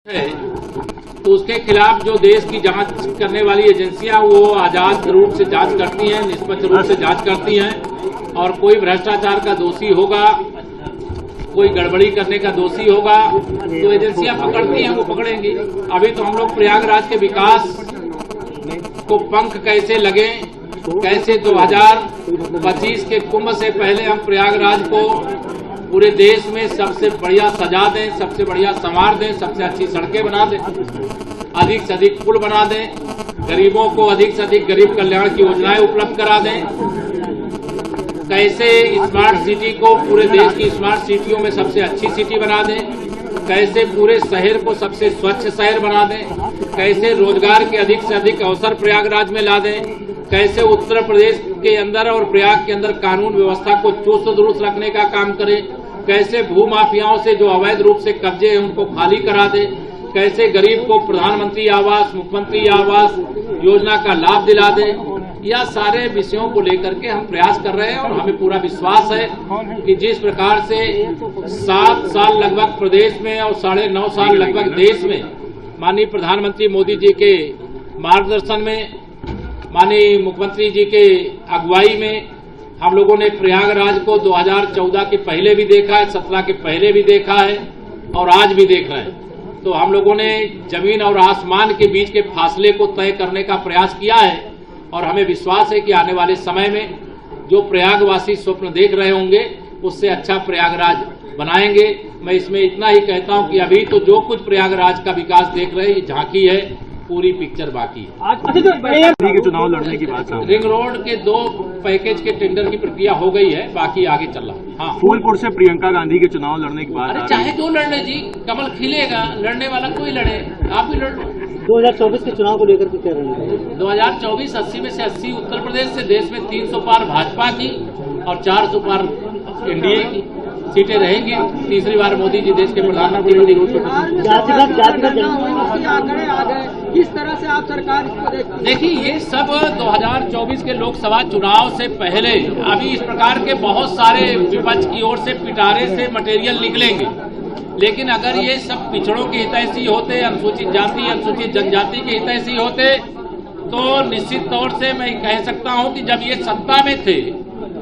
है तो उसके खिलाफ जो देश की जांच करने वाली एजेंसियां वो आजाद रूप से जांच करती हैं, निष्पक्ष रूप से जांच करती हैं और कोई भ्रष्टाचार का दोषी होगा, कोई गड़बड़ी करने का दोषी होगा तो एजेंसियां पकड़ती हैं, वो पकड़ेंगी। अभी तो हम लोग प्रयागराज के विकास को पंख कैसे लगे, कैसे 2025 के कुंभ से पहले हम प्रयागराज को पूरे देश में सबसे बढ़िया सजा दें, सबसे बढ़िया संवार दें, सबसे अच्छी सड़कें बना दें, अधिक से अधिक पुल बना दें, गरीबों को अधिक से अधिक गरीब कल्याण की योजनाएं उपलब्ध करा दें, कैसे स्मार्ट सिटी को पूरे देश की स्मार्ट सिटियों में सबसे अच्छी सिटी बना दें, कैसे पूरे शहर को सबसे स्वच्छ शहर बना दें, कैसे रोजगार के अधिक से अधिक अवसर प्रयागराज में ला दें, कैसे उत्तर प्रदेश के अंदर और प्रयाग के अंदर कानून व्यवस्था को चुस्त दुरुस्त रखने का काम करें, कैसे भू माफियाओं से जो अवैध रूप से कब्जे हैं उनको खाली करा दें, कैसे गरीब को प्रधानमंत्री आवास, मुख्यमंत्री आवास योजना का लाभ दिला दें। यह सारे विषयों को लेकर के हम प्रयास कर रहे हैं और हमें पूरा विश्वास है कि जिस प्रकार से 7 साल लगभग प्रदेश में और 9.5 साल लगभग देश में माननीय प्रधानमंत्री मोदी जी के मार्गदर्शन में, माननीय मुख्यमंत्री जी के अगुवाई में हम लोगों ने प्रयागराज को 2014 के पहले भी देखा है, 17 के पहले भी देखा है और आज भी देख रहे हैं। तो हम लोगों ने जमीन और आसमान के बीच के फासले को तय करने का प्रयास किया है और हमें विश्वास है कि आने वाले समय में जो प्रयागवासी स्वप्न देख रहे होंगे उससे अच्छा प्रयागराज बनाएंगे। मैं इसमें इतना ही कहता हूं कि अभी तो जो कुछ प्रयागराज का विकास देख रहे हैं ये झांकी है, पूरी पिक्चर बाकी है। आज चुनाव लड़ने की बात, रिंग रोड के 2 पैकेज के टेंडर की प्रक्रिया हो गई है, बाकी आगे चल रहा है। हाँ, फूलपुर से प्रियंका गांधी के चुनाव लड़ने की बात। अरे चाहे जो लड़ने जी, कमल खिलेगा, लड़ने वाला कोई लड़े, आप भी लड़ लो। 2024 के चुनाव को लेकर के क्या रहेगा? 2024 80 में से 80 उत्तर प्रदेश से, देश में 300 पार भाजपा की और 400 पार एनडीए की सीटें रहेंगी। तीसरी बार मोदी जी देश के प्रधानमंत्री बनेंगे। किस तरह से आप सरकार देखिए, ये सब 2024 के लोकसभा चुनाव से पहले अभी इस प्रकार के बहुत सारे विपक्ष की ओर से पिटारे से मटेरियल निकलेंगे, लेकिन अगर ये सब पिछड़ों के हितैषी होते, अनुसूचित जाति अनुसूचित जनजाति के हितैषी होते तो निश्चित तौर से मैं कह सकता हूं कि जब ये सत्ता में थे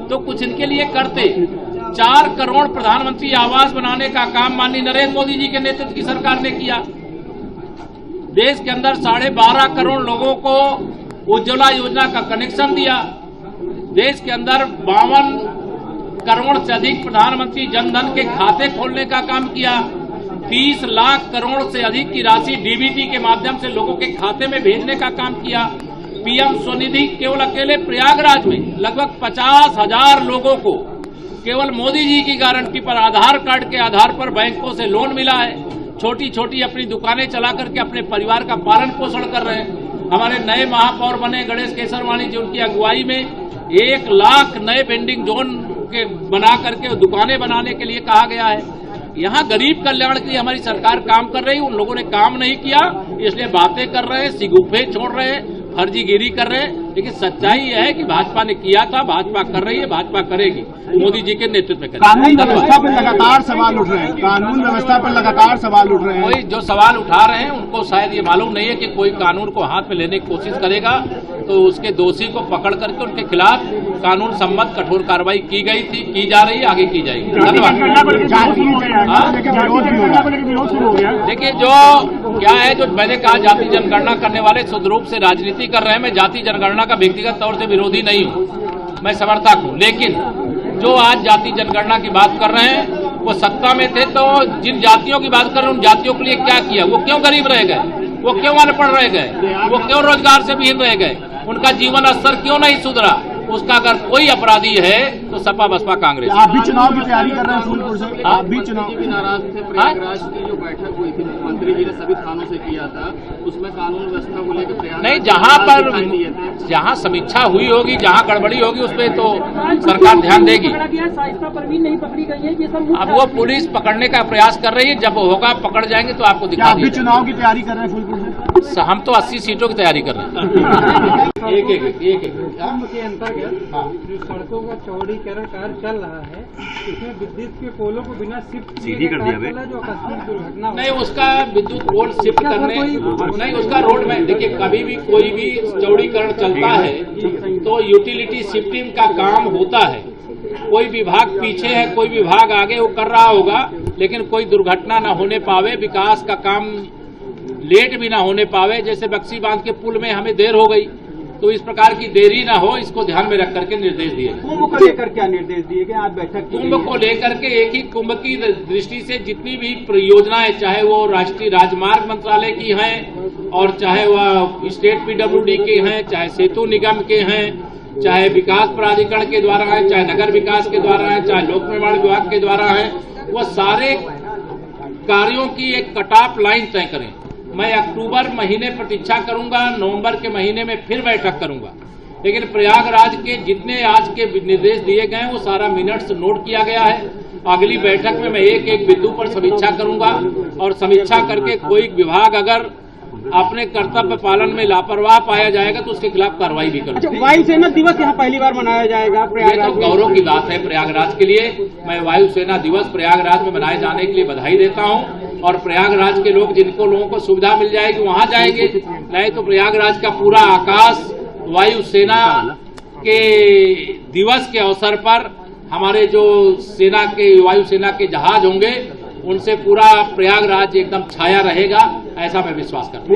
तो कुछ इनके लिए करते। 4 करोड़ प्रधानमंत्री आवास बनाने का काम माननीय नरेंद्र मोदी जी के नेतृत्व की सरकार ने किया। देश के अंदर 12.5 करोड़ लोगों को उज्ज्वला योजना का कनेक्शन दिया। देश के अंदर 52 करोड़ से अधिक प्रधानमंत्री जनधन के खाते खोलने का काम किया। 30 लाख करोड़ से अधिक की राशि डीबीटी के माध्यम से लोगों के खाते में भेजने का काम किया। पीएम स्वनिधि केवल अकेले प्रयागराज में लगभग 50,000 लोगों को केवल मोदी जी की गारंटी पर आधार कार्ड के आधार पर बैंकों से लोन मिला है। छोटी छोटी अपनी दुकानें चला करके अपने परिवार का पालन पोषण कर रहे हैं। हमारे नए महापौर बने गणेश केसरवानी जी, उनकी अगुवाई में 1 लाख नए वेंडिंग जोन के बना करके दुकानें बनाने के लिए कहा गया है। यहाँ गरीब कल्याण के लिए हमारी सरकार काम कर रही है। उन लोगों ने काम नहीं किया इसलिए बातें कर रहे हैं, सिगुफे छोड़ रहे हैं, फर्जीगिरी कर रहे हैं। लेकिन सच्चाई यह है कि भाजपा ने किया था, भाजपा कर रही है, भाजपा करेगी, मोदी जी के नेतृत्व में करेगी। कानून व्यवस्था पर लगातार सवाल उठ रहे हैं, कानून व्यवस्था पर लगातार सवाल उठ रहे हैं। कोई जो सवाल उठा रहे हैं उनको शायद ये मालूम नहीं है कि कोई कानून को हाथ में लेने की कोशिश करेगा तो उसके दोषी को पकड़ करके उनके खिलाफ कानून सम्मत कठोर कार्रवाई की गई थी, की जा रही है, आगे की जाएगी। धन्यवाद। देखिए, जो क्या है, जो मैंने कहा जाति जनगणना करने वाले शुद्ध रूप से राजनीति कर रहे हैं। मैं जाति जनगणना का व्यक्तिगत तौर से विरोधी नहीं हूं, मैं समर्थक हूं। लेकिन जो आज जाति जनगणना की बात कर रहे हैं वो सत्ता में थे तो जिन जातियों की बात कर रहे हैं उन जातियों के लिए क्या किया? वो क्यों गरीब रह गए? वो क्यों अनपढ़ रह गए? वो क्यों रोजगार से विहीन रह गए? उनका जीवन स्तर क्यों नहीं सुधरा? उसका अगर कोई अपराधी है तो सपा बसपा कांग्रेस। आप भी चुनाव की तैयारी कर रहे हैं फूलपुर से? आप भी चुनाव भी नाराज थे। प्रयागराज की जो बैठक हुई थी मुख्यमंत्री जी ने सभी थानों से किया था, उसमें कानून व्यवस्था को लेकर नहीं, जहां समीक्षा हुई होगी, जहां गड़बड़ी होगी उस पर तो सरकार ध्यान देगी। नहीं पकड़ी गई है, अब वो पुलिस पकड़ने का प्रयास कर रही है, जब होगा पकड़ जाएंगे तो आपको दिखा देंगे। आप भी चुनाव की तैयारी कर रहे हैं फूलपुर से? हम तो 80 सीटों की तैयारी कर रहे हैं। एक के अंतर्गत जो सड़कों का चौड़ीकरण विद्युतीकरण कार्य चल रहा है, इसमें विद्युत के पोलों को बिना शिफ्ट किए कार्य चल रहा है, जो आकस्मिक दुर्घटना नहीं, उसका विद्युत पोल शिफ्ट करने नहीं, उसका रोड में देखिए, कभी भी कोई भी चौड़ीकरण चलता है तो यूटिलिटी शिफ्टिंग का काम होता है। कोई विभाग पीछे है, कोई विभाग आगे, वो कर रहा होगा, लेकिन कोई दुर्घटना न होने पावे, विकास का काम लेट भी ना होने पावे। जैसे बक्सी बांध के पुल में हमें देर हो गई, तो इस प्रकार की देरी ना हो, इसको ध्यान में रख करके निर्देश दिए। कुंभ को लेकर क्या निर्देश दिए गए आज बैठक? कुंभ को लेकर के एक ही कुंभ की दृष्टि से जितनी भी परियोजनाएं, चाहे वो राष्ट्रीय राजमार्ग मंत्रालय की हैं और चाहे वह स्टेट पीडब्ल्यूडी के हैं, चाहे सेतु निगम के हैं, चाहे विकास प्राधिकरण के द्वारा है, चाहे नगर विकास के द्वारा है, चाहे लोक निर्माण विभाग के द्वारा है, वह सारे कार्यों की एक कट ऑफ लाइन तय करें। मैं अक्टूबर महीने प्रतीक्षा करूंगा, नवंबर के महीने में फिर बैठक करूंगा, लेकिन प्रयागराज के जितने आज के निर्देश दिए गए हैं वो सारा मिनट्स नोट किया गया है। अगली बैठक में मैं एक एक बिंदु पर समीक्षा करूंगा और समीक्षा करके कोई विभाग अगर अपने कर्तव्य पालन में लापरवाह पाया जाएगा तो उसके खिलाफ कार्रवाई भी करूंगा। अच्छा, वायुसेना दिवस यहाँ पहली बार मनाया जाएगा ये तो गौरव की बात है प्रयागराज के लिए। मैं वायुसेना दिवस प्रयागराज में मनाए जाने के लिए बधाई देता हूं और प्रयागराज के लोगों को सुविधा मिल जाएगी वहां जाएंगे, नहीं तो प्रयागराज का पूरा आकाश वायुसेना के दिवस के अवसर पर हमारे जो सेना के वायुसेना के जहाज होंगे उनसे पूरा प्रयागराज एकदम छाया रहेगा, ऐसा मैं विश्वास करता हूं।